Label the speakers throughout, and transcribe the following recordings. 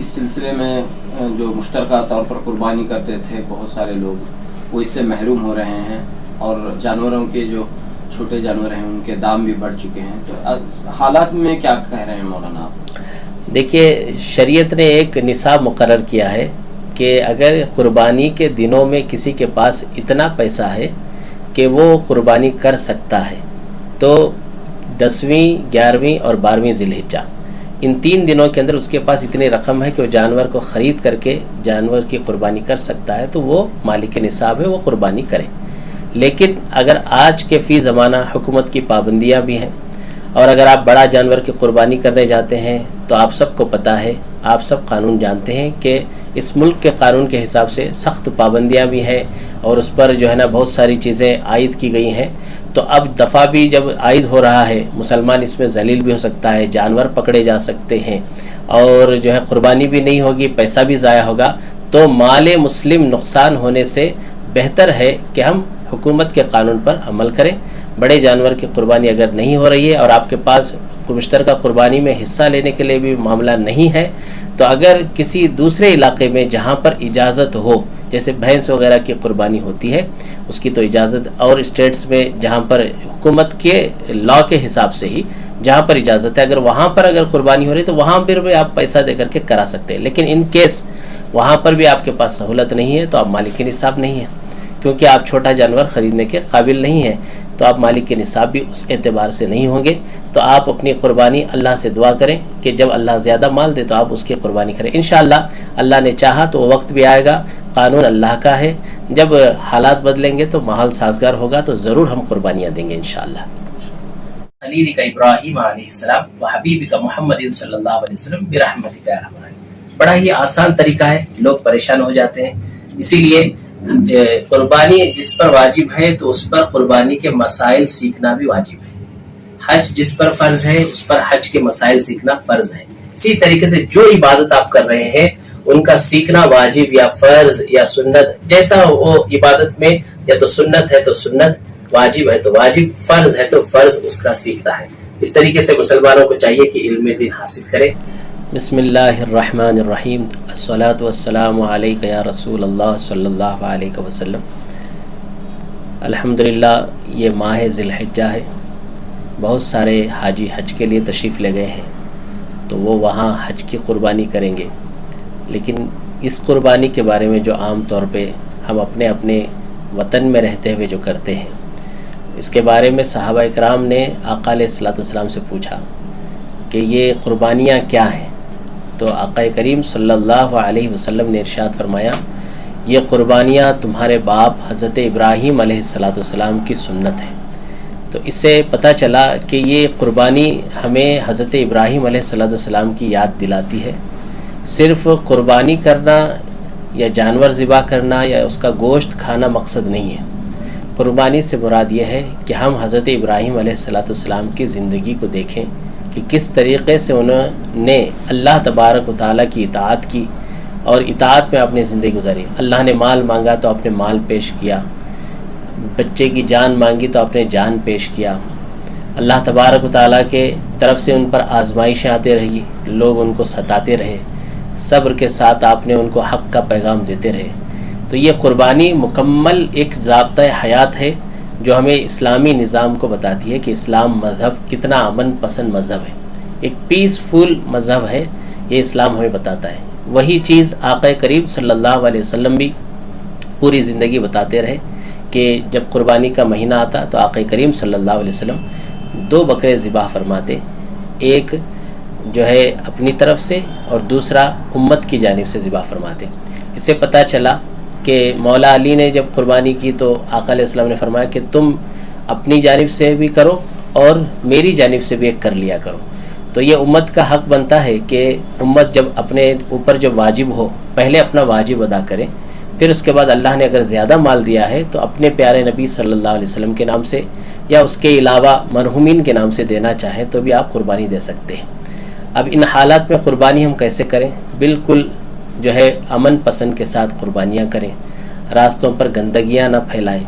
Speaker 1: اس سلسلے میں جو مشترکہ طور پر قربانی کرتے تھے بہت سارے لوگ وہ اس سے محروم ہو رہے ہیں، اور جانوروں کے جو چھوٹے جانور ہیں ان کے دام بھی بڑھ چکے ہیں، تو حالات میں کیا کہہ رہے ہیں مولانا آپ؟
Speaker 2: دیکھیے، شریعت نے ایک نصاب مقرر کیا ہے کہ اگر قربانی کے دنوں میں کسی کے پاس اتنا پیسہ ہے کہ وہ قربانی کر سکتا ہے، تو 10ویں 11ویں اور 12ویں ذی الحجہ ان 3 دنوں کے اندر اس کے پاس اتنی رقم ہے کہ وہ جانور کو خرید کر کے جانور کی قربانی کر سکتا ہے، تو وہ مالک نصاب ہے، وہ قربانی کرے۔ لیکن اگر آج کے فی زمانہ حکومت کی پابندیاں بھی ہیں، اور اگر آپ بڑا جانور کی قربانی کرنے جاتے ہیں تو آپ سب کو پتہ ہے، آپ سب قانون جانتے ہیں کہ اس ملک کے قانون کے حساب سے سخت پابندیاں بھی ہیں، اور اس پر جو ہے نا بہت ساری چیزیں عائد کی گئی ہیں۔ تو اب دفعہ بھی جب عائد ہو رہا ہے، مسلمان اس میں ذلیل بھی ہو سکتا ہے، جانور پکڑے جا سکتے ہیں، اور جو ہے قربانی بھی نہیں ہوگی، پیسہ بھی ضائع ہوگا، تو مال مسلم نقصان ہونے سے بہتر ہے کہ ہم حکومت کے قانون پر عمل کریں۔ بڑے جانور کی قربانی اگر نہیں ہو رہی ہے اور آپ کے پاس مشترکہ قربانی میں حصہ لینے کے لیے بھی معاملہ نہیں ہے، تو اگر کسی دوسرے علاقے میں جہاں پر اجازت ہو، جیسے بھینس وغیرہ کی قربانی ہوتی ہے اس کی تو اجازت، اور اسٹیٹس میں جہاں پر حکومت کے لا کے حساب سے ہی جہاں پر اجازت ہے، اگر وہاں پر اگر قربانی ہو رہی تو وہاں پر بھی آپ پیسہ دے کر کے کرا سکتے ہیں۔ لیکن ان کیس وہاں پر بھی آپ کے پاس سہولت نہیں ہے تو آپ مالک نصاب نہیں ہیں، کیونکہ آپ چھوٹا جانور خریدنے کے قابل نہیں ہیں، تو آپ مالک کے نصاب بھی اس اعتبار سے نہیں ہوں گے۔ تو آپ اپنی قربانی اللہ سے دعا کریں کہ جب اللہ زیادہ مال دے تو آپ اس کی قربانی کریں۔ انشاءاللہ اللہ نے چاہا تو وہ وقت بھی آئے گا، قانون اللہ کا ہے، جب حالات بدلیں گے تو ماحول سازگار ہوگا تو ضرور ہم قربانیاں دیں گے انشاءاللہ۔ خلیلک ابراہیم علیہ السلام و حبیبک محمد صلی اللہ علیہ وسلم برحمتک یا ارحم الراحمین۔ بڑا ہی آسان طریقہ ہے، لوگ پریشان ہو جاتے ہیں، اسی لیے قربانی جس پر واجب ہے تو اس پر قربانی کے مسائل سیکھنا بھی واجب ہے۔ حج جس پر فرض ہے اس پر حج کے مسائل سیکھنا فرض ہے۔ اسی طریقے سے جو عبادت آپ کر رہے ہیں ان کا سیکھنا واجب یا فرض یا سنت، جیسا وہ عبادت میں یا تو سنت ہے تو سنت، واجب ہے تو واجب، فرض ہے تو فرض اس کا سیکھنا ہے۔ اس طریقے سے مسلمانوں کو چاہیے کہ علم دین حاصل کرے۔ بسم اللہ الرحمن الرحیم، الصلاۃ والسلام علیک یا رسول اللہ صلی اللہ علیہ وسلم۔ الحمدللہ یہ ماہ ذی الحجہ ہے، بہت سارے حاجی حج کے لیے تشریف لے گئے ہیں، تو وہ وہاں حج کی قربانی کریں گے، لیکن اس قربانی کے بارے میں جو عام طور پہ ہم اپنے اپنے وطن میں رہتے ہوئے جو کرتے ہیں، اس کے بارے میں صحابہ اکرام نے آقا علیہ الصلوۃ والسلام سے پوچھا کہ یہ قربانیاں کیا ہیں، تو آقا کریم صلی اللہ علیہ وسلم نے ارشاد فرمایا یہ قربانیاں تمہارے باپ حضرت ابراہیم علیہ الصلوۃ والسلام کی سنت ہے۔ تو اس سے پتہ چلا کہ یہ قربانی ہمیں حضرت ابراہیم علیہ الصلوۃ والسلام کی یاد دلاتی ہے۔ صرف قربانی کرنا یا جانور ذبح کرنا یا اس کا گوشت کھانا مقصد نہیں ہے۔ قربانی سے مراد یہ ہے کہ ہم حضرت ابراہیم علیہ الصلوۃ والسلام کی زندگی کو دیکھیں کہ کس طریقے سے انہوں نے اللہ تبارک و تعالیٰ کی اطاعت کی، اور اطاعت میں اپنی زندگی گزاری۔ اللہ نے مال مانگا تو اپنے مال پیش کیا، بچے کی جان مانگی تو اپنے جان پیش کیا۔ اللہ تبارک و تعالیٰ کے طرف سے ان پر آزمائشیں آتے رہی، لوگ ان کو ستاتے رہے، صبر کے ساتھ آپ نے ان کو حق کا پیغام دیتے رہے۔ تو یہ قربانی مکمل ایک ضابطۂ حیات ہے جو ہمیں اسلامی نظام کو بتاتی ہے کہ اسلام مذہب کتنا امن پسند مذہب ہے، ایک پیسفل مذہب ہے، یہ اسلام ہمیں بتاتا ہے۔ وہی چیز آقا کریم صلی اللہ علیہ وسلم بھی پوری زندگی بتاتے رہے کہ جب قربانی کا مہینہ آتا تو آقا کریم صلی اللہ علیہ وسلم 2 بکرے ذبح فرماتے، ایک جو ہے اپنی طرف سے اور دوسرا امت کی جانب سے ذبح فرماتے۔ اس سے پتہ چلا کہ مولا علی نے جب قربانی کی تو آقا علیہ السلام نے فرمایا کہ تم اپنی جانب سے بھی کرو اور میری جانب سے بھی ایک کر لیا کرو۔ تو یہ امت کا حق بنتا ہے کہ امت جب اپنے اوپر جو واجب ہو پہلے اپنا واجب ادا کریں، پھر اس کے بعد اللہ نے اگر زیادہ مال دیا ہے تو اپنے پیارے نبی صلی اللہ علیہ وسلم کے نام سے یا اس کے علاوہ مرحومین کے نام سے دینا چاہیں تو بھی آپ قربانی دے سکتے ہیں۔ اب ان حالات میں قربانی ہم کیسے کریں؟ بالکل جو ہے امن پسند کے ساتھ قربانیاں کریں، راستوں پر گندگیاں نہ پھیلائیں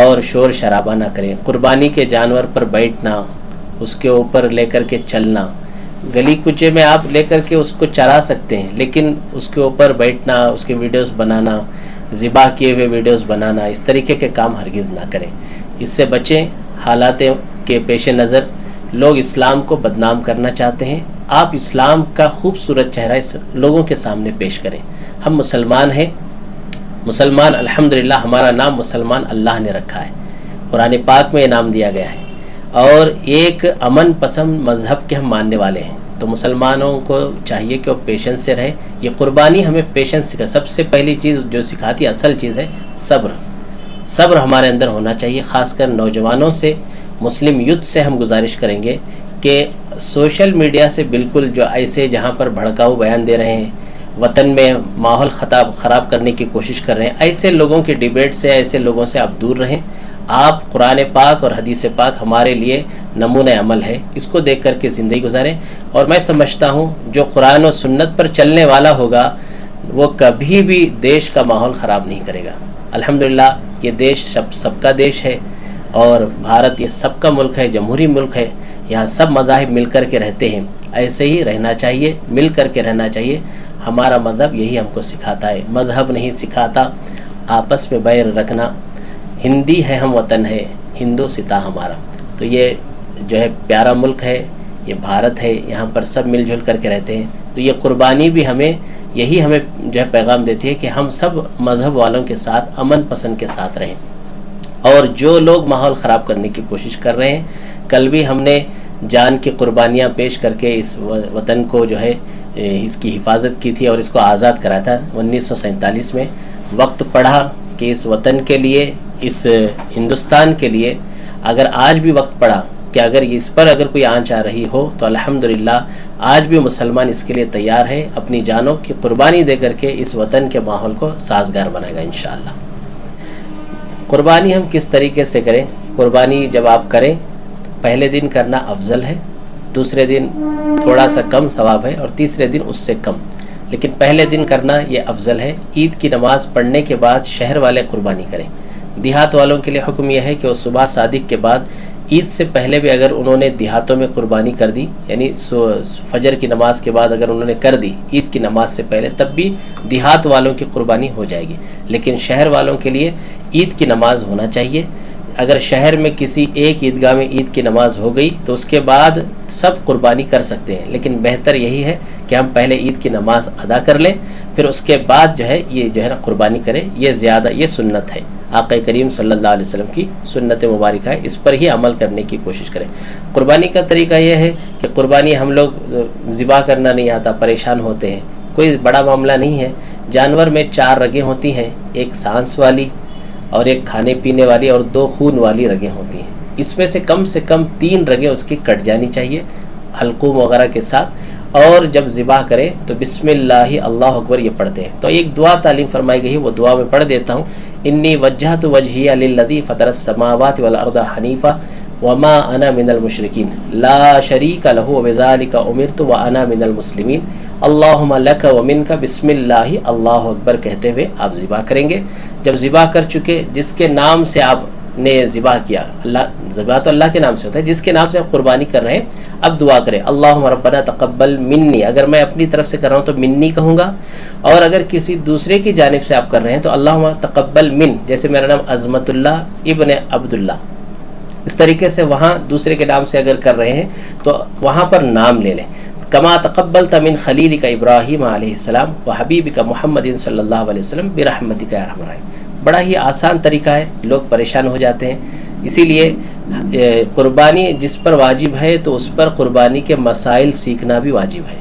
Speaker 2: اور شور شرابہ نہ کریں۔ قربانی کے جانور پر بیٹھنا، اس کے اوپر لے کر کے چلنا، گلی کوچے میں آپ لے کر کے اس کو چرا سکتے ہیں، لیکن اس کے اوپر بیٹھنا، اس کے ویڈیوز بنانا، ذبح کیے ہوئے ویڈیوز بنانا، اس طریقے کے کام ہرگز نہ کریں، اس سے بچیں۔ حالات کے پیش نظر لوگ اسلام کو بدنام کرنا چاہتے ہیں، آپ اسلام کا خوبصورت چہرہ اس لوگوں کے سامنے پیش کریں۔ ہم مسلمان ہیں، مسلمان الحمدللہ، ہمارا نام مسلمان اللہ نے رکھا ہے، قرآن پاک میں یہ نام دیا گیا ہے، اور ایک امن پسند مذہب کے ہم ماننے والے ہیں، تو مسلمانوں کو چاہیے کہ وہ پیشنس سے رہے۔ یہ قربانی ہمیں پیشنس سکھا، سب سے پہلی چیز جو سکھاتی ہے، اصل چیز ہے صبر۔ صبر ہمارے اندر ہونا چاہیے، خاص کر نوجوانوں سے، مسلم یوتھ سے ہم گزارش کریں گے کہ سوشل میڈیا سے بالکل جو ایسے جہاں پر بھڑکاؤ بیان دے رہے ہیں، وطن میں ماحول خراب کرنے کی کوشش کر رہے ہیں، ایسے لوگوں کی ڈیبیٹ سے، ایسے لوگوں سے آپ دور رہیں۔ آپ قرآن پاک اور حدیث پاک ہمارے لیے نمونہ عمل ہے، اس کو دیکھ کر کے زندگی گزاریں۔ اور میں سمجھتا ہوں جو قرآن و سنت پر چلنے والا ہوگا وہ کبھی بھی دیش کا ماحول خراب نہیں کرے گا۔ الحمدللہ یہ دیش سب کا دیش ہے، اور بھارت یہ سب کا ملک ہے، جمہوری ملک ہے، یہاں سب مذاہب مل کر کے رہتے ہیں، ایسے ہی رہنا چاہیے، مل کر کے رہنا چاہیے۔ ہمارا مذہب یہی ہم کو سکھاتا ہے، مذہب نہیں سکھاتا آپس میں بیر رکھنا۔ ہندی ہے ہم وطن ہے، ہندو ستا ہمارا۔ تو یہ جو ہے پیارا ملک ہے، یہ بھارت ہے، یہاں پر سب مل جل کر کے رہتے ہیں۔ تو یہ قربانی بھی ہمیں جو ہے پیغام دیتی ہے کہ ہم سب مذہب والوں کے ساتھ، امن پسند کے ساتھ رہیں، اور جو لوگ ماحول خراب کرنے کی کوشش کر رہے ہیں، کل بھی ہم نے جان کی قربانیاں پیش کر کے اس وطن کو جو ہے اس کی حفاظت کی تھی اور اس کو آزاد کرایا تھا 1947 میں۔ وقت پڑا کہ اس وطن کے لیے، اس ہندوستان کے لیے اگر آج بھی وقت پڑا کہ اگر اس پر کوئی آنچ آ رہی ہو تو الحمدللہ آج بھی مسلمان اس کے لیے تیار ہے، اپنی جانوں کی قربانی دے کر کے اس وطن کے ماحول کو سازگار بنائے گا انشاءاللہ۔ قربانی ہم کس طریقے سے کریں؟ قربانی جب آپ کریں پہلے دن کرنا افضل ہے، دوسرے دن تھوڑا سا کم ثواب ہے، اور تیسرے دن اس سے کم، لیکن پہلے دن کرنا یہ افضل ہے۔ عید کی نماز پڑھنے کے بعد شہر والے قربانی کریں۔ دیہات والوں کے لیے حکم یہ ہے کہ وہ صبح صادق کے بعد، عید سے پہلے بھی اگر انہوں نے دیہاتوں میں قربانی کر دی، یعنی فجر کی نماز کے بعد اگر انہوں نے کر دی عید کی نماز سے پہلے، تب بھی دیہات والوں کی قربانی ہو جائے گی، لیکن شہر والوں کے لیے عید کی نماز ہونا چاہیے۔ اگر شہر میں کسی ایک عیدگاہ میں عید کی نماز ہو گئی تو اس کے بعد سب قربانی کر سکتے ہیں، لیکن بہتر یہی ہے کہ ہم پہلے عید کی نماز ادا کر لیں، پھر اس کے بعد جو ہے نا قربانی کریں۔ یہ سنت ہے، آقا کریم صلی اللہ علیہ وسلم کی سنت مبارکہ ہے، اس پر ہی عمل کرنے کی کوشش کریں۔ قربانی کا طریقہ یہ ہے کہ قربانی ہم لوگ ذبح کرنا نہیں آتا، پریشان ہوتے ہیں، کوئی بڑا معاملہ نہیں ہے۔ جانور میں 4 رگیں ہوتی ہیں، ایک سانس والی اور ایک کھانے پینے والی اور 2 خون والی رگیں ہوتی ہیں۔ اس میں سے کم 3 رگیں اس کی کٹ جانی چاہیے حلقوم وغیرہ کے ساتھ، اور جب ذبح کریں تو بسم اللہ اللہ اکبر یہ پڑھتے ہیں۔ تو ایک دعا تعلیم فرمائی گئی ہے، وہ دعا میں پڑھ دیتا ہوں۔ انی وجہت وجہی للذی فطر السماوات والارض حنیفا وما انا من المشرکین لا شریک لہ وبذلک امرت وانا من المسلمین اللہم لک ومنک بسم اللہ اللہ اکبر کہتے ہوئے آپ ذبح کریں گے۔ جب ذبح کر چکے، جس کے نام سے آپ نے ذبح کیا، ذبح تو اللہ کے نام سے ہوتا ہے، جس کے نام سے آپ قربانی کر رہے ہیں، اب دعا کریں اللہم ربنا تقبل منی۔ اگر میں اپنی طرف سے کر رہا ہوں تو منی کہوں گا، اور اگر کسی دوسرے کی جانب سے آپ کر رہے ہیں تو اللہم تقبل من، جیسے میرا نام عظمت اللہ ابن عبداللہ، اس طریقے سے وہاں دوسرے کے نام سے اگر کر رہے ہیں تو وہاں پر نام لے لیں۔ کما تقبلت من خلیلک ابراہیم علیہ السلام و حبیبک محمد صلی اللہ علیہ وسلم برحمتک یا ارحم الراحمین۔ بڑا ہی آسان طریقہ ہے، لوگ پریشان ہو جاتے ہیں، اسی لیے قربانی جس پر واجب ہے تو اس پر قربانی کے مسائل سیکھنا بھی واجب ہے۔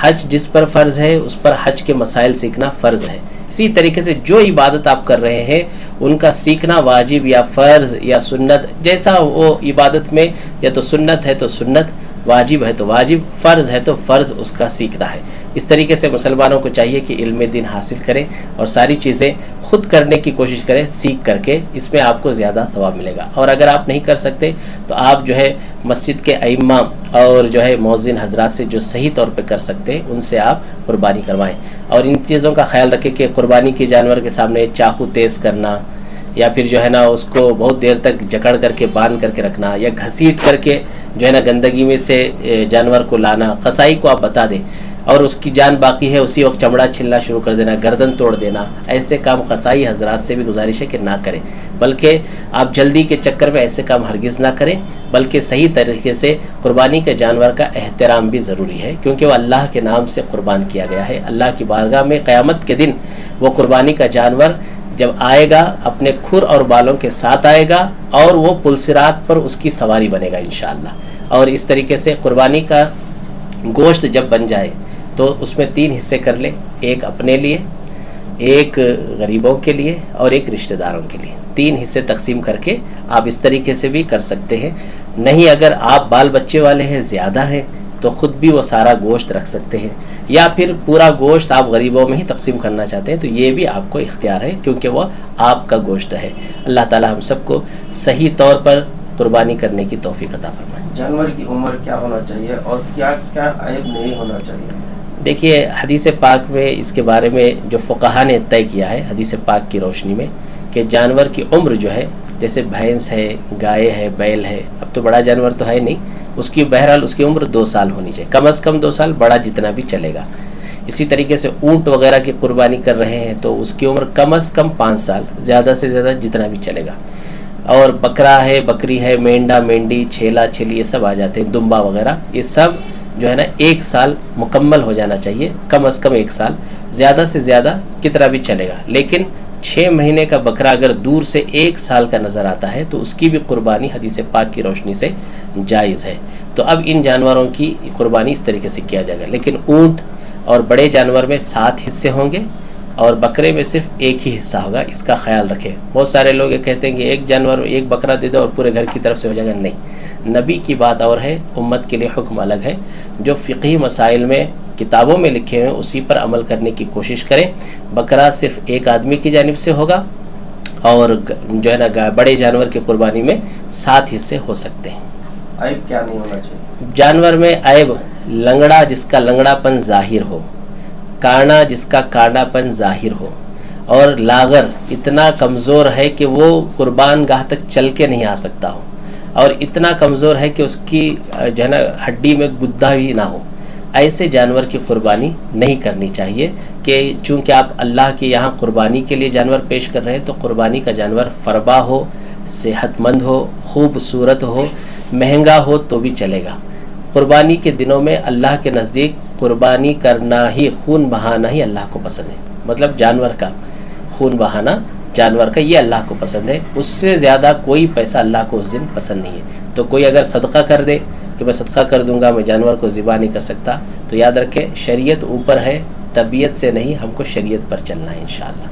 Speaker 2: حج جس پر فرض ہے اس پر حج کے مسائل سیکھنا فرض ہے۔ اسی طریقے سے جو عبادت آپ کر رہے ہیں ان کا سیکھنا واجب یا فرض یا سنت، جیسا وہ عبادت میں یا تو سنت ہے تو سنت، واجب ہے تو واجب، فرض ہے تو فرض اس کا سیکھنا ہے۔ اس طریقے سے مسلمانوں کو چاہیے کہ علم دین حاصل کریں اور ساری چیزیں خود کرنے کی کوشش کریں، سیکھ کر کے، اس میں آپ کو زیادہ ثواب ملے گا۔ اور اگر آپ نہیں کر سکتے تو آپ جو ہے مسجد کے ائمہ اور جو ہے مؤذن حضرات سے جو صحیح طور پہ کر سکتے ہیں ان سے آپ قربانی کروائیں، اور ان چیزوں کا خیال رکھیں کہ قربانی کے جانور کے سامنے چاقو تیز کرنا یا پھر جو ہے نا اس کو بہت دیر تک جکڑ کر کے باندھ کر کے رکھنا، یا گھسیٹ کر کے جو ہے نا گندگی میں سے جانور کو لانا، قصائی کو آپ بتا دیں اور اس کی جان باقی ہے اسی وقت چمڑا چھلنا شروع کر دینا، گردن توڑ دینا، ایسے کام قصائی حضرات سے بھی گزارش ہے کہ نہ کریں، بلکہ آپ جلدی کے چکر میں ایسے کام ہرگز نہ کریں، بلکہ صحیح طریقے سے قربانی کے جانور کا احترام بھی ضروری ہے، کیونکہ وہ اللہ کے نام سے قربان کیا گیا ہے۔ اللہ کی بارگاہ میں قیامت کے دن وہ قربانی کا جانور جب آئے گا اپنے کھر اور بالوں کے ساتھ آئے گا اور وہ پلسرات پر اس کی سواری بنے گا انشاءاللہ۔ اور اس طریقے سے قربانی کا گوشت جب بن جائے تو اس میں 3 حصے کر لیں، ایک اپنے لیے، ایک غریبوں کے لیے اور ایک رشتہ داروں کے لیے، 3 حصے تقسیم کر کے آپ اس طریقے سے بھی کر سکتے ہیں۔ نہیں اگر آپ بال بچے والے ہیں، زیادہ ہیں، تو خود بھی وہ سارا گوشت رکھ سکتے ہیں، یا پھر پورا گوشت آپ غریبوں میں ہی تقسیم کرنا چاہتے ہیں تو یہ بھی آپ کو اختیار ہے، کیونکہ وہ آپ کا گوشت ہے۔ اللہ تعالی ہم سب کو صحیح طور پر قربانی کرنے کی توفیق عطا فرمائے۔
Speaker 3: جانور کی عمر کیا ہونا چاہیے اور کیا کیا عیب نہیں ہونا چاہیے؟
Speaker 2: دیکھیے حدیث پاک میں اس کے بارے میں جو فقہا نے طے کیا ہے حدیث پاک کی روشنی میں، کہ جانور کی عمر جو ہے، جیسے بھینس ہے، گائے ہے، بیل ہے، اب تو بڑا جانور تو ہے نہیں، اس کی بہرحال اس کی عمر 2 سال ہونی چاہیے، کم از کم 2 سال، بڑا جتنا بھی چلے گا۔ اسی طریقے سے اونٹ وغیرہ کی قربانی کر رہے ہیں تو اس کی عمر کم از کم 5 سال، زیادہ سے زیادہ جتنا بھی چلے گا۔ اور بکرا ہے، بکری ہے، مینڈا مینڈی، چھیلا چھیلی، یہ سب آ جاتے ہیں، دمبا وغیرہ، یہ سب جو ہے نا 1 سال مکمل ہو جانا چاہیے، کم از کم 1 سال، زیادہ سے زیادہ کتنا بھی چلے گا۔ لیکن 6 مہینے کا بکرا اگر دور سے 1 سال کا نظر آتا ہے تو اس کی بھی قربانی حدیث پاک کی روشنی سے جائز ہے۔ تو اب ان جانوروں کی قربانی اس طریقے سے کیا جائے گا، لیکن اونٹ اور بڑے جانور میں 7 حصے ہوں گے اور بکرے میں صرف 1 ہی حصہ ہوگا، اس کا خیال رکھیں۔ بہت سارے لوگ یہ کہتے ہیں کہ 1 جانور 1 بکرا دے دو اور پورے گھر کی طرف سے ہو جائے گا، نہیں، نبی کی بات اور ہے، امت کے لیے حکم الگ ہے۔ جو فقہی مسائل میں کتابوں میں لکھے ہوئے اسی پر عمل کرنے کی کوشش کریں۔ بکرا صرف 1 آدمی کی جانب سے ہوگا اور جو ہے نا بڑے جانور کی قربانی میں 7 حصے ہو سکتے ہیں۔
Speaker 3: عیب کیا نہیں ہونا چاہیے؟
Speaker 2: جانور میں عیب، لنگڑا جس کا لنگڑا پن ظاہر ہو، کانا جس کا کانا پن ظاہر ہو، اور لاغر اتنا کمزور ہے کہ وہ قربان گاہ تک چل کے نہیں آ سکتا ہو، اور اتنا کمزور ہے کہ اس کی جو ہے نا ہڈی میں گدا بھی نہ ہو، ایسے جانور کی قربانی نہیں کرنی چاہیے، کہ چونکہ آپ اللہ کے یہاں قربانی کے لیے جانور پیش کر رہے ہیں تو قربانی کا جانور فربا ہو، صحت مند ہو، خوبصورت ہو، مہنگا ہو تو بھی چلے گا۔ قربانی کے دنوں میں اللہ کے نزدیک قربانی کرنا ہی، خون بہانا ہی اللہ کو پسند ہے، مطلب جانور کا خون بہانا، جانور کا یہ اللہ کو پسند ہے، اس سے زیادہ کوئی پیسہ اللہ کو اس دن پسند نہیں ہے۔ تو کوئی اگر صدقہ کر دے کہ میں صدقہ کر دوں گا، میں جانور کو ذبح نہیں کر سکتا، تو یاد رکھیں شریعت اوپر ہے، طبیعت سے نہیں، ہم کو شریعت پر چلنا ہے انشاءاللہ۔